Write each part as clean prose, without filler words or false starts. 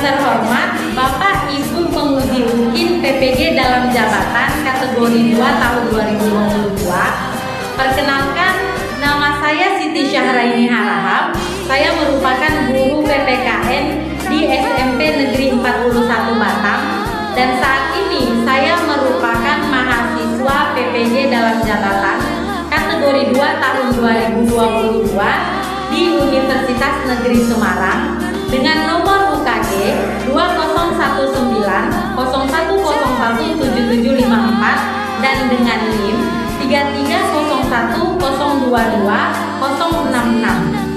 terhormat Bapak Ibu penguji UKIN PPG dalam jabatan kategori 2 tahun 2022. Perkenalkan, nama saya Siti Syahraini Harahap. Saya merupakan guru PPKN di SMP Negeri 41 Batam dan saat ini saya merupakan mahasiswa PPG dalam jabatan kategori 2 tahun 2022 di Universitas Negeri Semarang dengan nomor UKG 201901017754 dan dengan NIM 3301022066.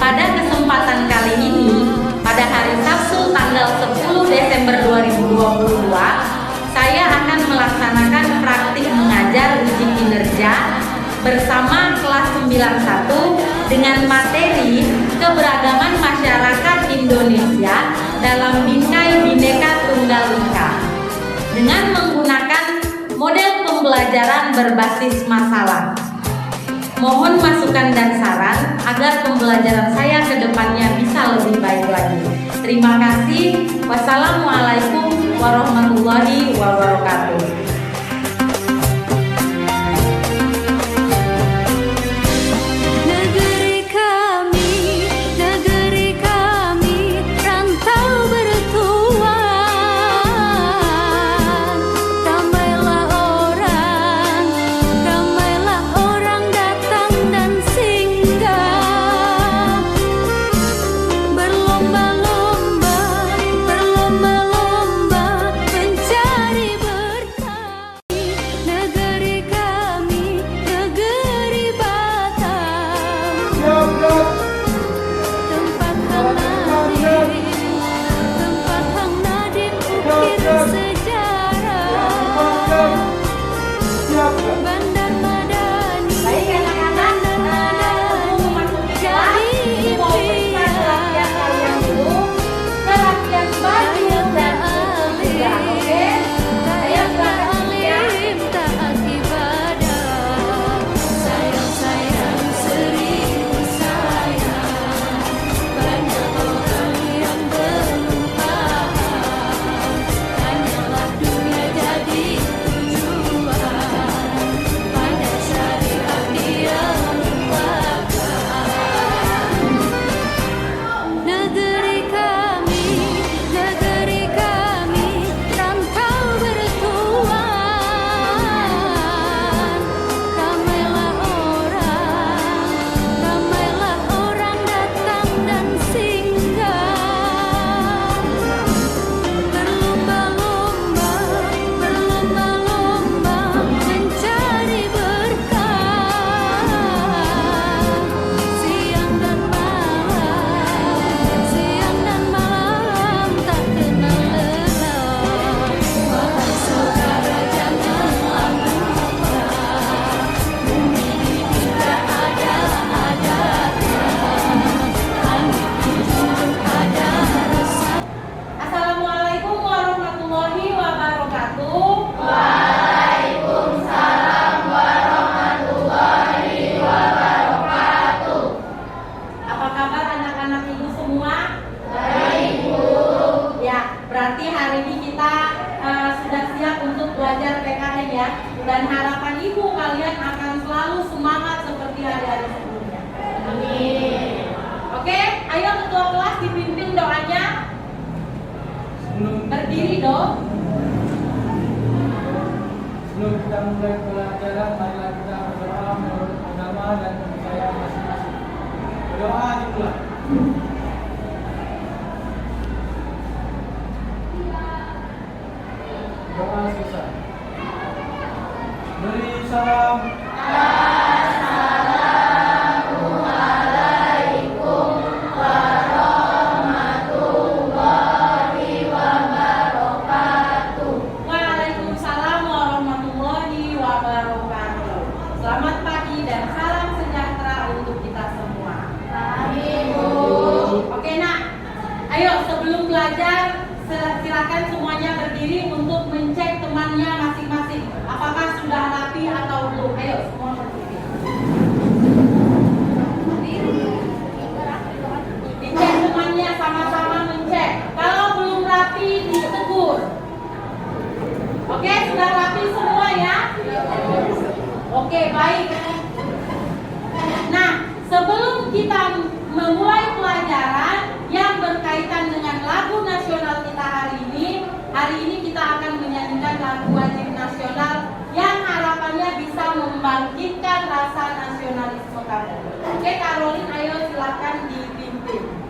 Pada kesempatan kali ini, pada hari Sabtu tanggal 10 Desember 2022, saya akan melaksanakan praktik mengajar uji kinerja bersama kelas 91 dengan materi keberagaman masyarakat Indonesia dalam bingkai Bhinneka Tunggal Ika dengan menggunakan model pembelajaran berbasis masalah. Mohon masukan dan saran agar pembelajaran saya ke depannya bisa lebih baik lagi. Terima kasih. Wassalamualaikum warahmatullahi wabarakatuh. Dan harapan ibu kalian akan selalu semangat seperti hari-hari sebelumnya. Amin. Oke, ayo ketua kelas dipimpin doanya. Berdiri dong. Sebelum kita mulai pelajaran, marilah kita berdoa menurut agama dan kepercayaan masing-masing. Berdoa dimulai. Doa selesai. Beri salam. Assalamualaikum warahmatullahi wabarakatuh. Waalaikumsalam warahmatullahi wabarakatuh. Selamat pagi dan salam sejahtera untuk kita semua. Amin, Bu. Oke nak, ayo sebelum belajar silakan semuanya berdiri untuk mencek temannya masing-masing. Apakah sudah rapi atau belum? Ayo semua berdiri. Dicek temannya, sama-sama mencek. Oke, baik. Nah, sebelum kita memulai pelajaran yang berkaitan dengan lagu nasional kita hari ini kita akan menyanyikan lagu wajib nasional yang harapannya bisa membangkitkan rasa nasionalisme kamu. Oke, Karolin, ayo silakan dipimpin.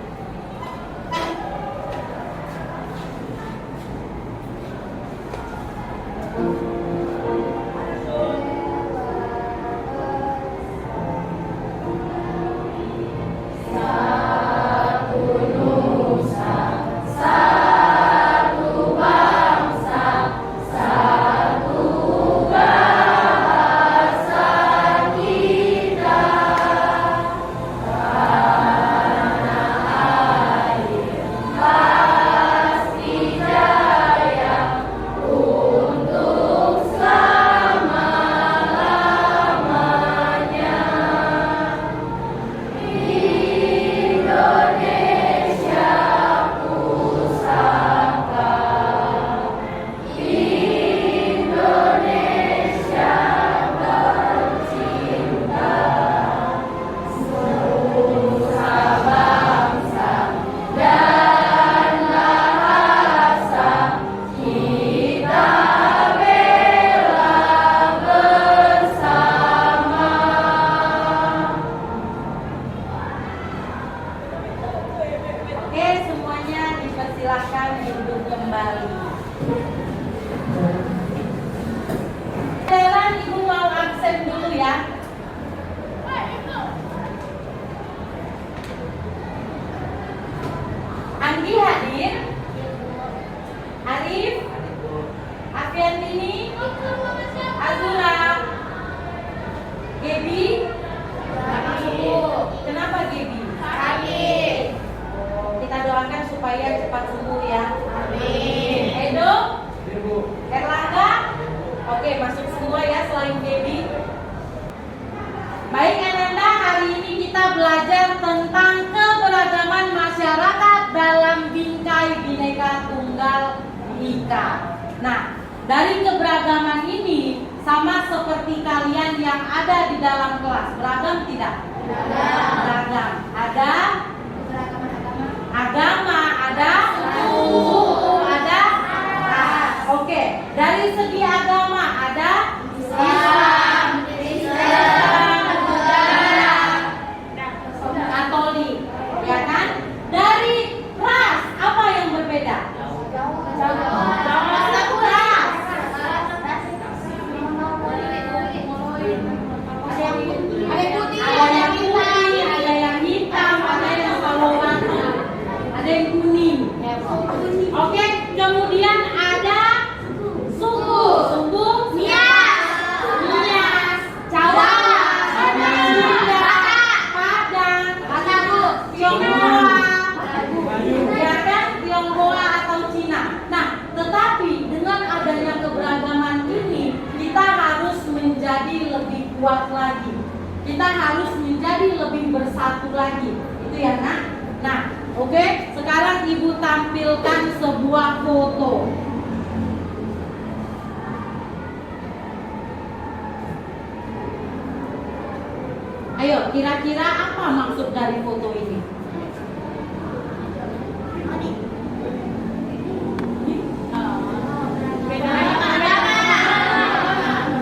Silakan duduk kembali. Jalan Ibu mau absen dulu ya. Anggi hadir. Arif, Afiantini, Azura, Gebi. Kenapa Gebi? Kita doakan supaya cepat sembuh ya. Amin. Edo, Erlangga, oke masuk semua ya selain Baby. Baik Ananda, hari ini kita belajar tentang keberagaman masyarakat dalam bingkai Bhinneka Tunggal Ika. Nah, dari keberagaman ini sama seperti kalian yang ada di dalam kelas, beragam tidak? Beragam. Ada agama, ada suku, ada ras. Oke, dari segi agama ada Islam, Katolik, ya kan? Dari ras apa yang berbeda? Ada yang putih, ada yang hitam, ada yang warna, ada yang kuning. Oke, kemudian ada suku, Nias, Jawa, Sunda, Padang, Tionghoa, ya kan? Tionghoa atau Cina. Nah, tetapi dengan adanya keberagaman ini, kita harus menjadi lebih kuat lagi. Kita harus menjadi lebih bersatu lagi. Itu ya, Nak? Nah, oke, sekarang Ibu tampilkan sebuah foto. Ayo, kira-kira apa maksud dari foto ini?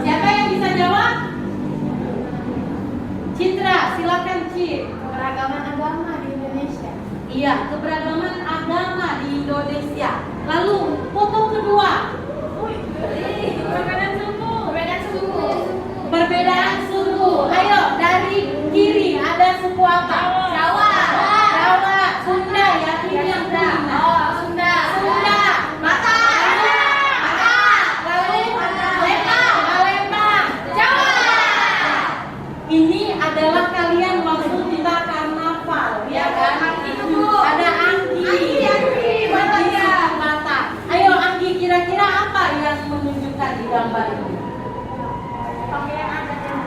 Siapa yang bisa jawab? Citra, silakan Cit. Keberagaman agama di Indonesia. Iya, keberagaman agama di Indonesia. Lalu foto kedua. Perbedaan suku. Perbedaan suku. Ayo, dari kiri ada suku apa? Jawa. Sunda ya, kiri yang kiri. Sunda. Batak. Lalu Palembang. Jawa. Ini adalah kalian waktu kita karnaval, ya kan? Ada Anggi. Batak. Ayo Anggi, kira-kira apa yang menunjukkan di gambar ini? Pakaian adat yang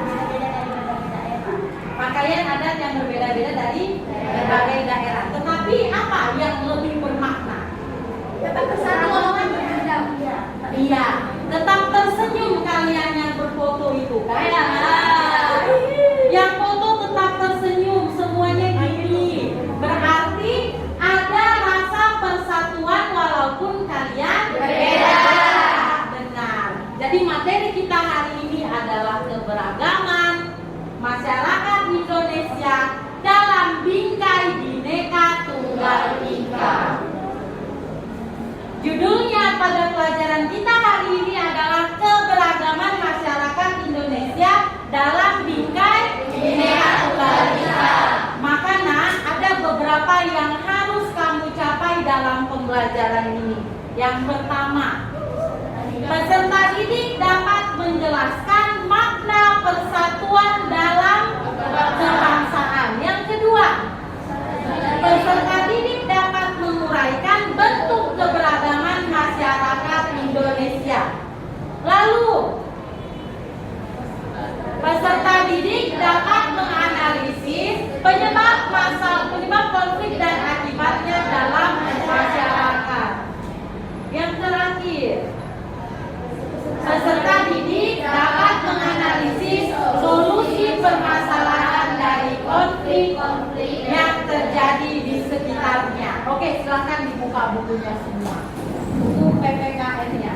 pembelajaran ini. Yang pertama, peserta didik dapat menjelaskan makna persatuan dalam kebangsaan. Yang kedua, peserta didik dapat menguraikan bentuk keberagaman masyarakat Indonesia. Lalu, peserta didik dapat menganalisis penyebab konflik dan akibatnya dalam masyarakat. Yang terakhir, peserta didik dapat menganalisis solusi permasalahan dari konflik yang terjadi di sekitarnya. Oke, silakan dibuka bukunya semua. Buku PPKN-nya.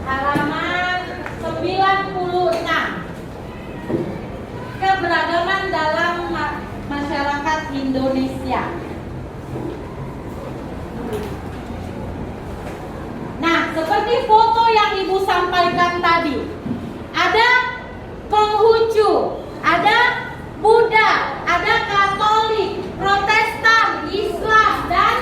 Halaman 96. Keberagaman dalam masyarakat Indonesia. Nah, seperti foto yang Ibu sampaikan tadi, ada Konghucu, ada Buddha, ada Katolik, Protestan, Islam, dan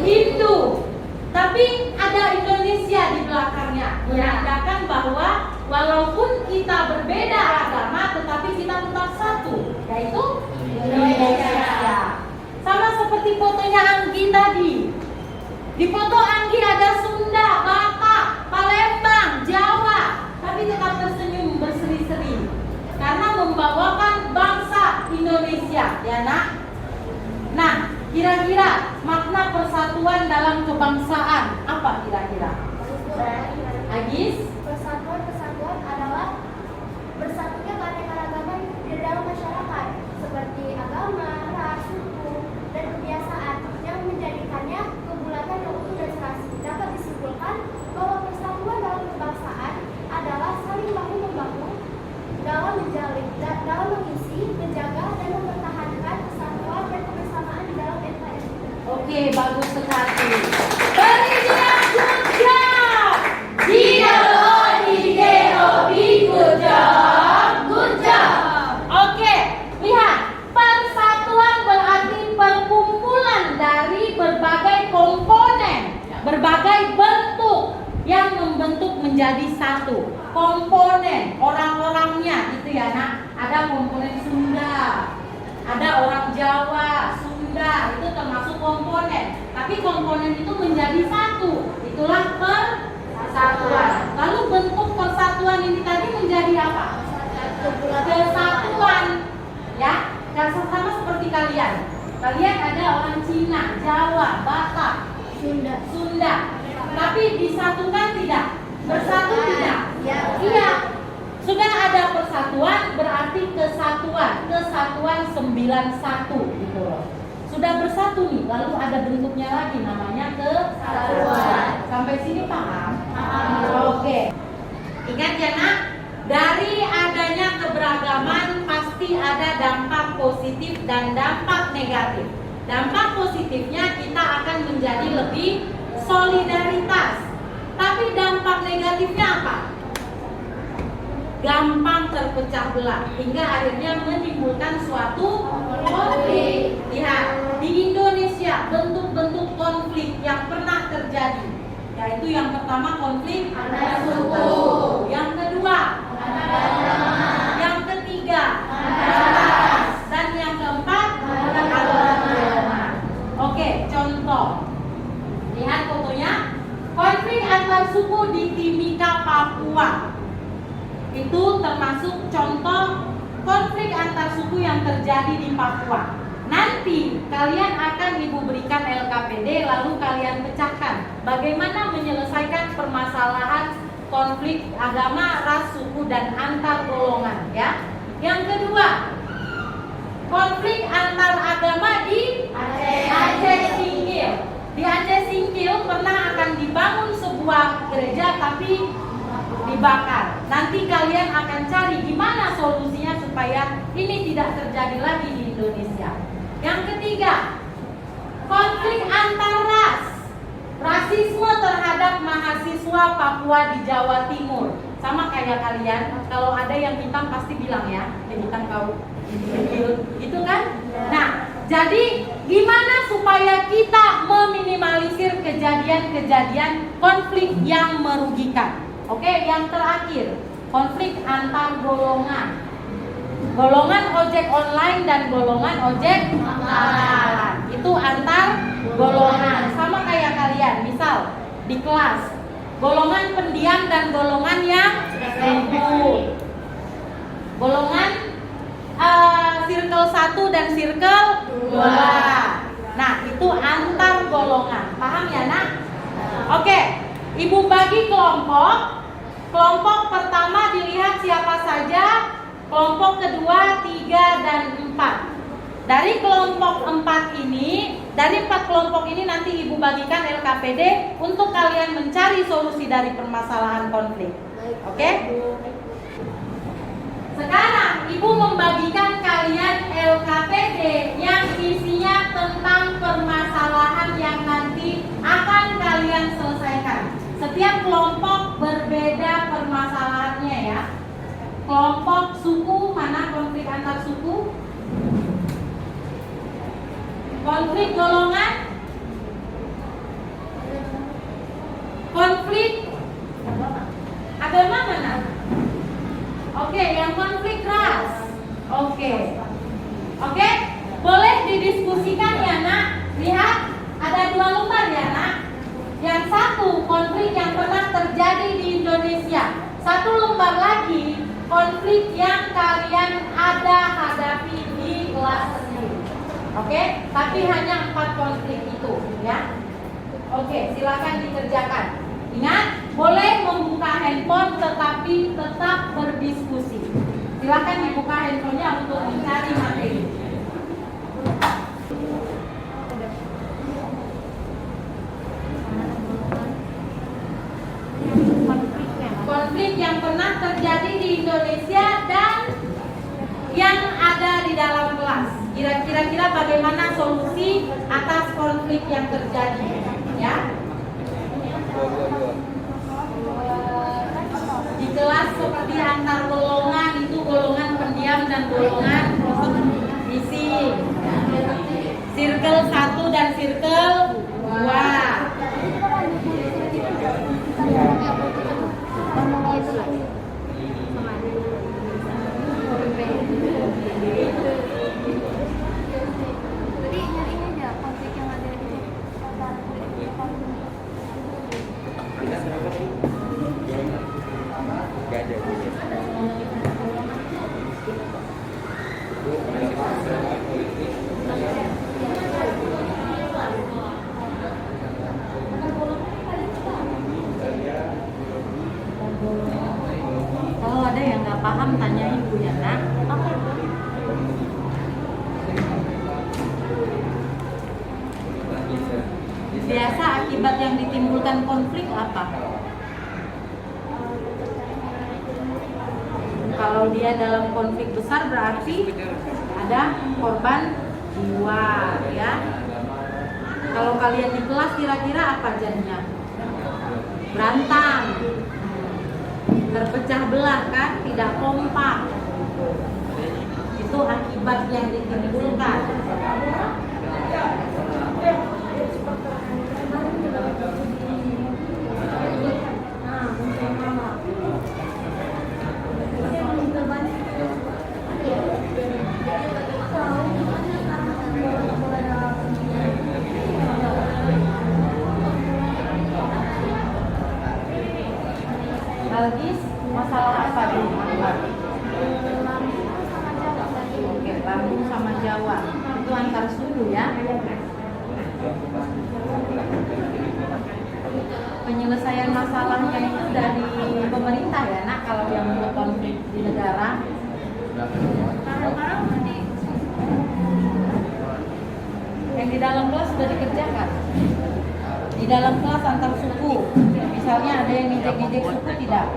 Hindu. Tapi ada Indonesia di belakangnya, menandakan bahwa walaupun kita berbeda agama, tetapi kita tetap satu, yaitu Indonesia. Sama seperti fotonya Anggi tadi. Di foto Anggi ada Sunda, Batak, Palembang, Jawa, tapi tetap tersenyum berseri-seri karena membawakan bangsa Indonesia, ya nak? Nah, kira-kira makna persatuan dalam kebangsaan apa kira-kira? Agis? Persatuan adalah bersatunya keanekaragaman di dalam masyarakat seperti agama, ras, suku, dan kebiasaan yang menjadikannya kebulatan yang utuh dan serasi. Dapat disimpulkan bahwa persatuan dalam kebangsaan adalah saling bahu-membahu dalam mengisi, menjaga, dan mempertahankan persatuan dan kebersamaan di dalam NKRI. Oke, bagus sekali. Beri dia good job. G-O-D-G-O-B, good job. Good job. Oke, lihat. Persatuan berarti perkumpulan dari berbagai komponen, berbagai bentuk yang membentuk menjadi satu. Komponen, orang-orangnya gitu ya nak. Ada komponen Sunda, ada orang Jawa, Sunda, itu termasuk komponen. Tapi komponen itu menjadi satu. Itulah persatuan. Lalu bentuk persatuan ini tadi menjadi apa? Kesatuan. Ya, sama seperti kalian. Kalian ada orang Cina, Jawa, Batak, Sunda. Tapi disatukan tidak? Bersatu tidak? Iya. Sudah ada persatuan berarti kesatuan 91 gitu loh. Sudah bersatu nih, lalu ada bentuknya lagi namanya kesatuan. Sampai sini paham? Oke. Ingat ya nak, dari adanya keberagaman pasti ada dampak positif dan dampak negatif. Dampak positifnya kita akan menjadi lebih solidaritas. Tapi dampak negatifnya apa? Gampang terpecah belah hingga akhirnya menimbulkan suatu konflik. Lihat, di Indonesia bentuk-bentuk konflik yang pernah terjadi, yaitu yang pertama konflik antar suku, yang kedua antar agama, yang ketiga antar ras, dan yang keempat antar agama. Oke, contoh. Lihat fotonya. Konflik antar suku di Timika, Papua. Itu termasuk contoh konflik antar suku yang terjadi di Papua. Nanti kalian akan Ibu berikan LKPD, lalu kalian pecahkan bagaimana menyelesaikan permasalahan konflik agama, ras, suku, dan antar golongan ya. Yang kedua, konflik antar agama di Aceh Singkil. Di Aceh Singkil pernah akan dibangun sebuah gereja tapi dibakar. Nanti kalian akan cari gimana solusinya supaya ini tidak terjadi lagi di Indonesia. Yang ketiga, konflik antar ras. Rasisme terhadap mahasiswa mahasiswa Papua di Jawa Timur. Sama kayak kalian, kalau ada yang hitam pasti bilang ya, yang hitam kau itu kan? Nah, jadi gimana supaya kita meminimalisir kejadian-kejadian konflik yang merugikan? Oke, yang terakhir, konflik antar golongan. Golongan ojek online dan golongan ojek pangkalan. Itu antar golongan. Sama kayak kalian, misal di kelas, golongan pendiam dan golongan yang ribut. Golongan circle 1 dan circle 2. Nah, itu antar golongan. Paham ya, Nak? Oke, Ibu bagi kelompok. Kelompok pertama dilihat siapa saja. Kelompok kedua 3 dan 4. Dari kelompok 4 ini, dari 4 kelompok ini nanti Ibu bagikan LKPD untuk kalian mencari solusi dari permasalahan konflik. Oke? Sekarang Ibu membagikan kalian LKPD yang isinya tentang permasalahan yang nanti akan kalian selesaikan. Setiap kelompok berbeda permasalahannya ya. Kelompok suku, mana konflik antar suku? Konflik golongan? Konflik agama mana? Oke, yang konflik ras. Oke, boleh didiskusikan ya, Nak. Lihat, ada 2 lembar ya, Nak. Yang satu, konflik yang pernah terjadi di Indonesia. 1 lembar lagi, konflik yang kalian ada hadapi di kelas ini. Oke, tapi hanya 4 konflik itu ya. Oke, silakan dikerjakan. Ingat, boleh membuka handphone tetapi tetap berdiskusi. Silakan dibuka handphonenya untuk mencari materi. Konflik yang pernah terjadi di Indonesia dan yang ada di dalam kelas. Kira-kira bagaimana solusi atas konflik yang terjadi, ya? Di kelas seperti antar golongan itu golongan pendiam dan golongan isi. Circle 1 dan circle 2. Kalau ada yang nggak paham tanya Ibu ya, Nak. Biasa akibat yang ditimbulkan konflik apa? Kalau dia dalam konflik besar berarti ada korban jiwa, ya. Kalau kalian di kelas kira-kira apa jadinya? Berantem, terpecah belah kan, tidak kompak. Itu akibat yang ditimbulkan. Algis, masalah apa di Oke, Lampung sama Jawa. Itu antar suku ya. Penyelesaian masalahnya itu dari pemerintah ya, Nak, kalau yang konflik di negara. Yang di dalam kelas sudah dikerjakan. Di dalam kelas antar suku. Misalnya ada yang ngejek-ngejek suku tidak?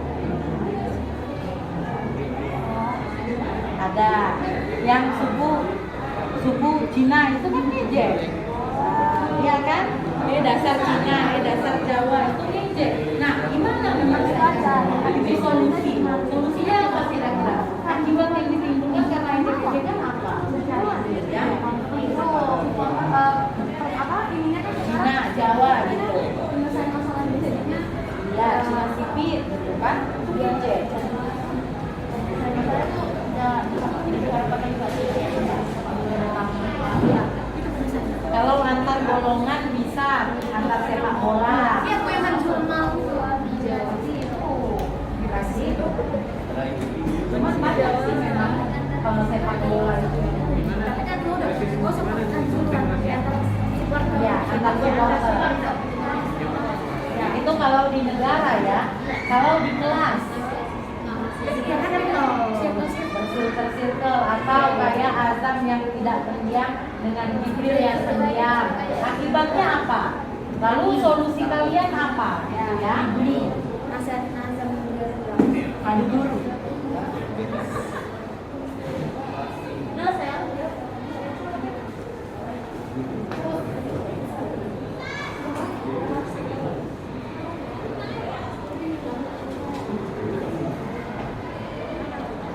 Ada. Yang suku Cina itu kan ngejek. Iya kan? Dasar Cina, dasar Jawa itu ngejek. Nah, Solusinya apa kira-kira? Akibat yang ditimbulkan karena NTPG kan apa? Ya, itu apa ininya kan Cina, Jawa gitu. penyelesaian masalah biasanya Ya, Cina sipit gitu kan? Dia C. Kalau antar golongan bisa, antar sepak bola. iya kue nasional di Jawa sih itu Dikasih. Cuman pada sih memang kalau sepak bola itu. tapi kan tuh udah seperti anjuran di antara supporter Ya, antar supporter. Ya, itu kalau di negara ya. Kalau di kelas bersirkel atau kayak azam yang tidak terdiam dengan Jibril yang terdiam. Akibatnya apa? Lalu solusi kalian apa? Ya, nasihat adu dulu. nah saya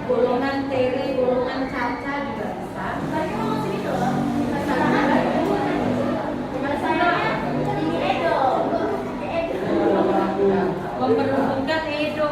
Golongan Tere, golongan Caca juga bisa. Memperuntukkan Edo.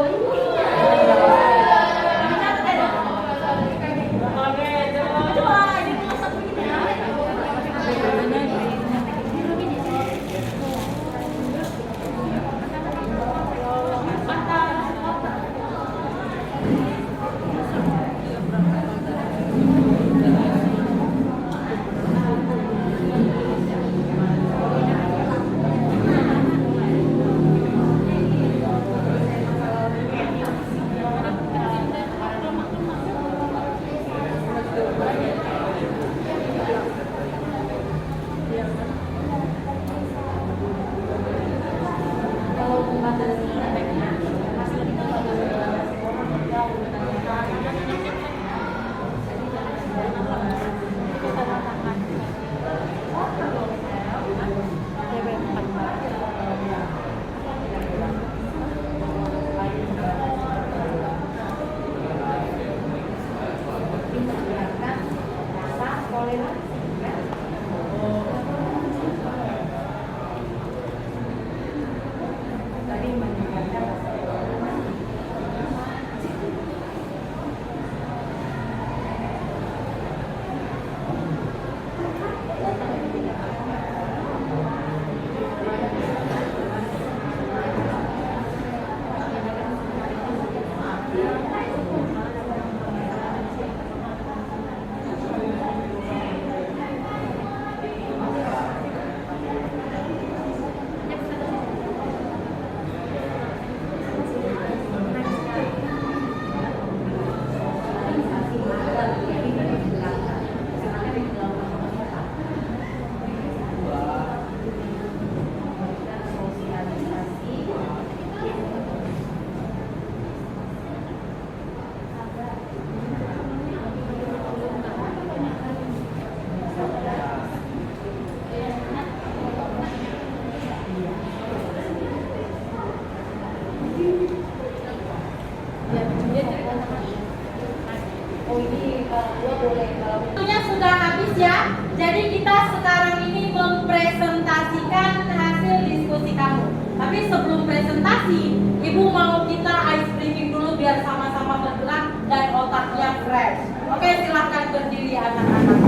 Waktunya sudah habis ya. Jadi kita sekarang ini mempresentasikan hasil diskusi kamu. Tapi sebelum presentasi, Ibu mau kita ice breaking dulu biar sama-sama bergerak dan otaknya fresh. Oke, silakan berdiri anak-anak.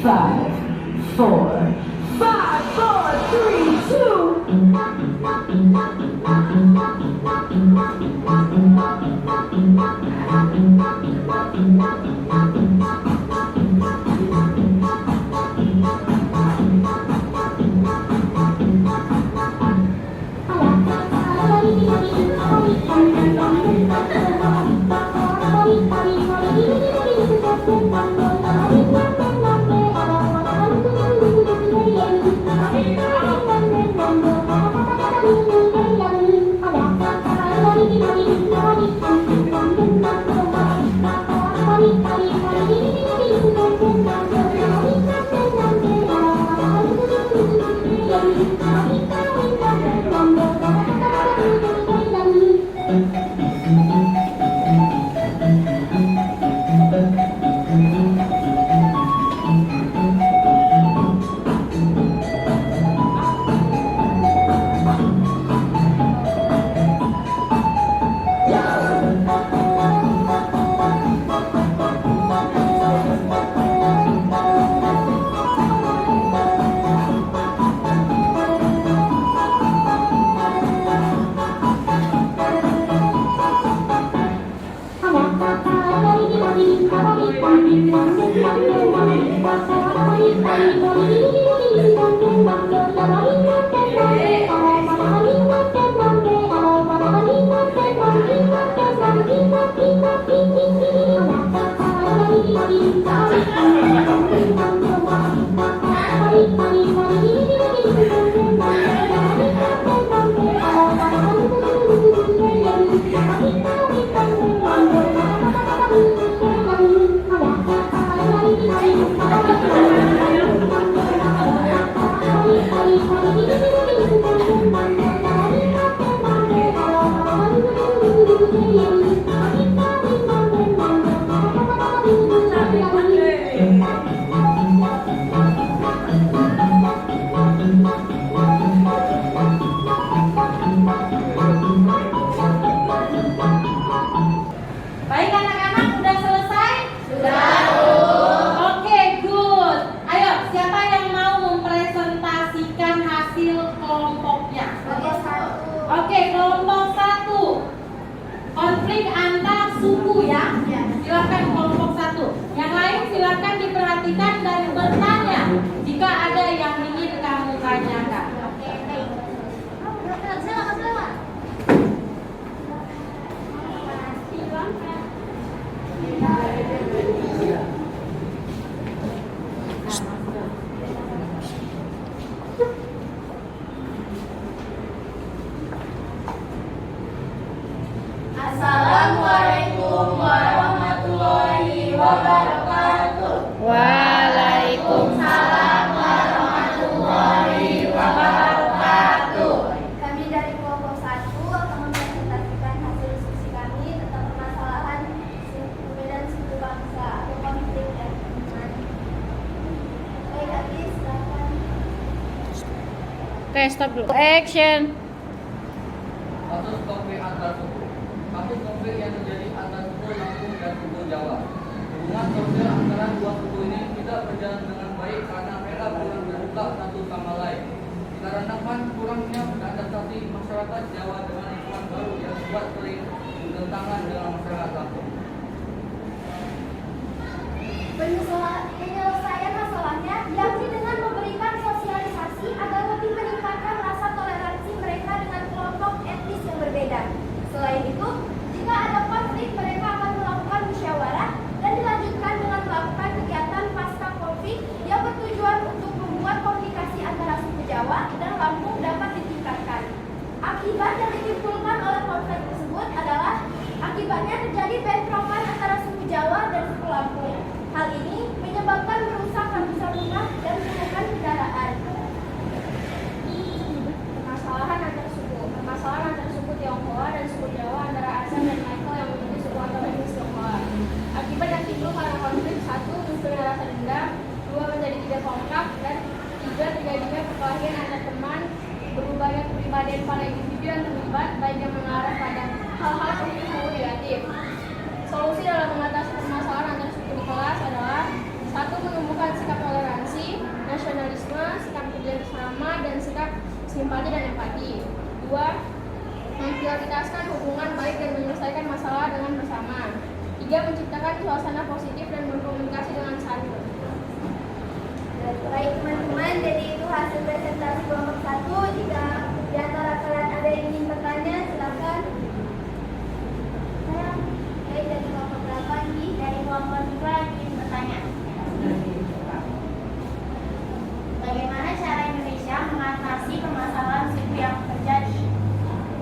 Five, four, 3, 2. Baik anak-anak, udah selesai? Sudah. Oke, good. Ayo, siapa yang mau mempresentasikan hasil kelompoknya? Oke, kelompok 1. Konflik antar suku ya. Silakan kelompok 1. Yang lain silakan diperhatikan dan bertanya jika ada yang ingin kamu tanyakan. Assalamualaikum warahmatullahi wabarakatuh. Waalaikumsalam warahmatullahi wabarakatuh. Kami dari kelompok 1 akan mempresentasikan hasil diskusi kami tentang permasalahan suku dan suku bangsa atau konflik etnis. Baik, Adis, silakan. Oke, stop dulu. Action. Kasus konflik antar suku. Kasus konflik yang terjadi antar suku Lampung dan suku Jawa. Hubungan sosial antara dua suku ini tidak berjalan dengan baik karena mereka kurang terbuka satu sama lain. Dikarenakan kurangnya adaptasi masyarakat Jawa dengan lingkungan baru yang membuat sering bertentangan dengan masyarakat Lampung. Penyelesaian masalahnya yakni dengan memberikan sosialisasi agar lebih meningkatkan rasa toleransi mereka dengan kelompok etnis yang berbeda. Selain itu, jika ada konflik, mereka akan melakukan musyawarah dan dilanjutkan dengan melakukan kegiatan pasca konflik yang bertujuan untuk membuat komunikasi antara suku Jawa dan Lampung dapat ditingkatkan. Akibat yang ditimbulkan oleh konflik tersebut adalah akibatnya terjadi bentrokan antara suku Jawa dan suku Lampung. Hal ini menyebabkan merusak ratusan rumah dan menekan kendaraan. Permasalahan antar suku Tionghoa dan suku Jawa antara Asan dan Michael yang menjadi suku atau etnis Tionghoa. Akibat yang timbul karena konflik: 1. Munculnya rasa dendam, 2. menjadi tidak kompak, dan 3. terjadinya perkelahian antar teman. Berubahnya kepribadian para individu yang terlibat, baik yang mengarah pada hal-hal positif maupun negatif. Solusi dalam mengatasi permasalahan antar suku di kelas adalah: 1. menumbuhkan sikap toleransi, nasionalisme, sikap kerjasama, dan sikap simpati dan empati. 2. memprioritaskan hubungan baik dan menyelesaikan masalah dengan bersama. 3. menciptakan suasana positif dan berkomunikasi dengan santun. Baik teman-teman, jadi itu hasil presentasi kelompok 1. Jika di antara kalian ada yang ingin bertanya, silakan. Baik, dari kelompok berapa nih? Dari kelompok 2 yang ingin bertanya. Bagaimana cara Indonesia mengatasi permasalahan suku yang terjadi?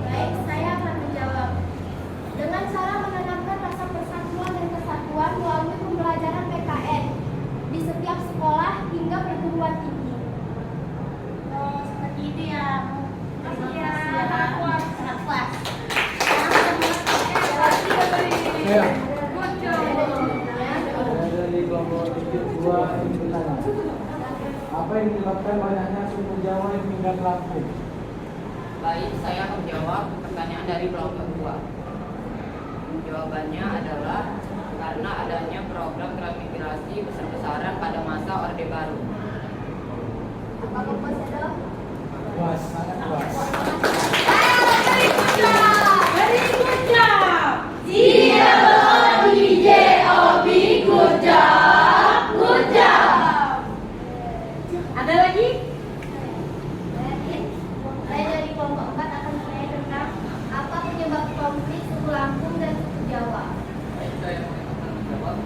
Baik, saya akan menjawab. Dengan cara menanamkan rasa persatuan dan kesatuan melalui pembelajaran PKN di setiap sekolah hingga perguruan tinggi. Oh, seperti itu ya. ya. Saya dari kelompok 2 ingin bertanya. Apa yang menyebabkan banyaknya suku Jawa yang pindah ke Lampung? Baik, saya akan menjawab pertanyaan dari kelompok 2. Jawabannya adalah karena adanya program transmigrasi besar-besaran pada masa Orde Baru. Apa Bapak Sedo? Puas, sangat puas. Very good job. G-O-D-J-O-B, good job, good job. Ada lagi? Saya dari kelompok 4 akan bertanya tentang apa penyebab konflik suku Lampung dan suku Jawa. Baik, saya akan menjawab.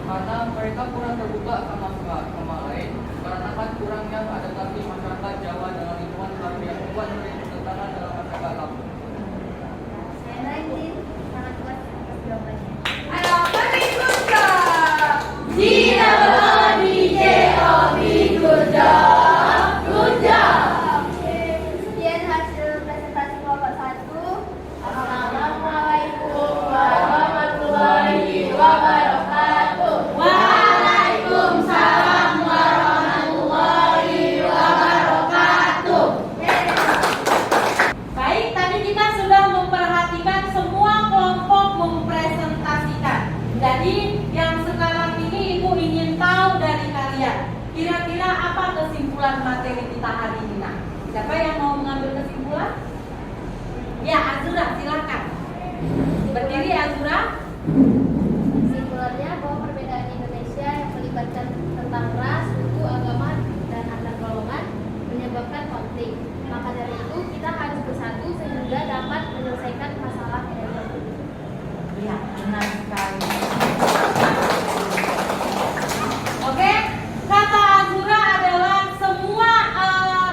Karena mereka kurang terbuka sama lain, karena kan kurangnya adaptasi masyarakat Jawa dengan lingkungan baru yang membuat mereka bertentangan dalam masyarakat Lampung. Saya Rainin, sangat puas atas jawabannya. G-O-D-J-O-B, good job, good job. Sekian hasil presentasi kelompok 1. Assalamualaikum warahmatullahi wabarakatuh. Waalaikumsalam warahmatullahi wabarakatuh. Baik, tadi kita sudah memperhatikan semua kelompok mempresentasikan. Jadi yang sekarang ini Ibu ingin tahu dari kalian, kira-kira apa kesimpulan materi kita hari ini? Nah, siapa yang mau mengambil kesimpulan? Ya, Azura, silakan. Berdiri, Azura. Kesimpulannya bahwa perbedaan Indonesia yang melibatkan tentang ras, suku, agama, dan antar golongan menyebabkan konflik. Maka dari itu kita harus bersatu sehingga dapat menyelesaikan masalah yang ada. Iya, benar sekali. Oke, kata Azura adalah semua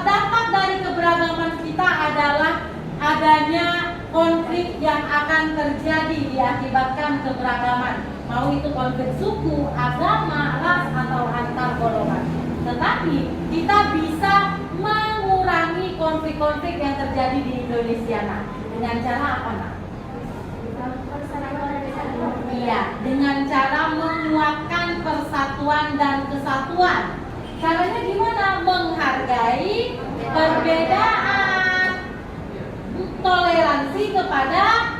dampak dari keberagaman kita adalah adanya konflik yang akan terjadi diakibatkan keberagaman. Mau itu konflik suku, agama, ras, atau antar golongan. Tetapi kita bisa mengurangi konflik-konflik yang terjadi di Indonesia. Nah, dengan cara apa, Nak? Iya, dengan cara menguatkan persatuan dan kesatuan. Caranya gimana? Menghargai perbedaan, toleransi kepada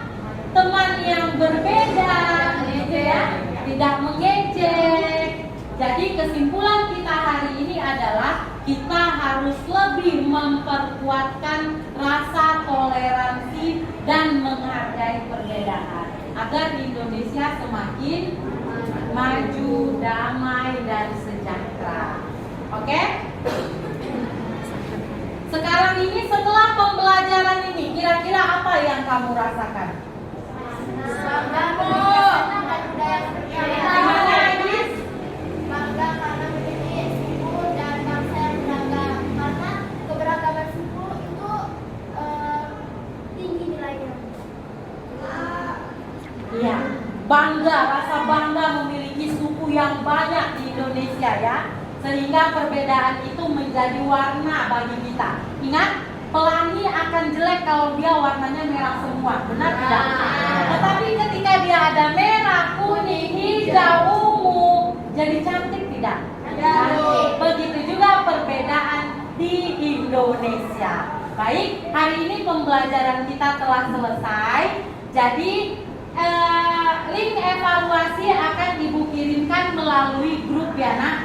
teman yang berbeda, gitu ya. Tidak mengejek. Jadi kesimpulan kita hari ini adalah kita harus lebih memperkuatkan rasa toleransi dan menghargai perbedaan agar Indonesia semakin maju, damai, dan sejahtera. Oke? Sekarang ini setelah pembelajaran ini, kira-kira apa yang kamu rasakan? Gimana, Agis? Bangga karena menjadi suku dan bangsa yang beragam. Karena keberagaman suku itu tinggi nilainya. Iya, bangga, rasa bangga memiliki suku yang banyak di Indonesia ya. Sehingga perbedaan itu menjadi warna bagi kita. Ingat, pelangi akan jelek kalau dia warnanya merah semua, benar tidak? Tetapi ketika dia ada merah, kuning, hijau, ungu, jadi cantik tidak? Cantik. Begitu juga perbedaan di Indonesia. Baik, hari ini pembelajaran kita telah selesai. Jadi link evaluasi akan Ibu kirimkan melalui grup ya, Nak?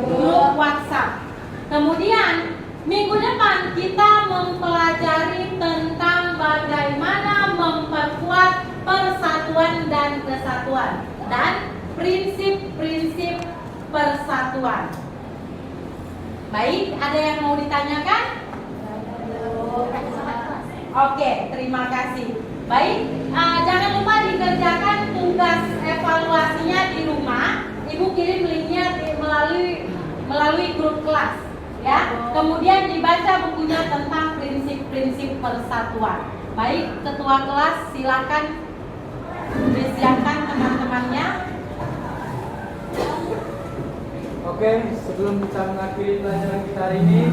Grup WhatsApp. Kemudian minggu depan kita mempelajari tentang bagaimana memperkuat persatuan dan kesatuan dan prinsip-prinsip persatuan. Baik, ada yang mau ditanyakan? Oke, terima kasih. Baik, jangan lupa dikerjakan tugas evaluasinya di rumah. Ibu kirim linknya melalui grup kelas, ya. Kemudian dibaca bukunya tentang prinsip-prinsip persatuan. Baik, ketua kelas silakan disiapkan teman-temannya. Oke, sebelum kita mengakhiri pelajaran kita hari ini,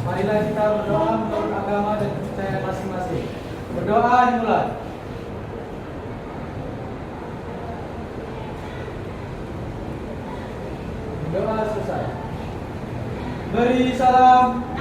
marilah kita berdoa menurut agama dan kepercayaan masing-masing. Berdoa dimulai. beri salam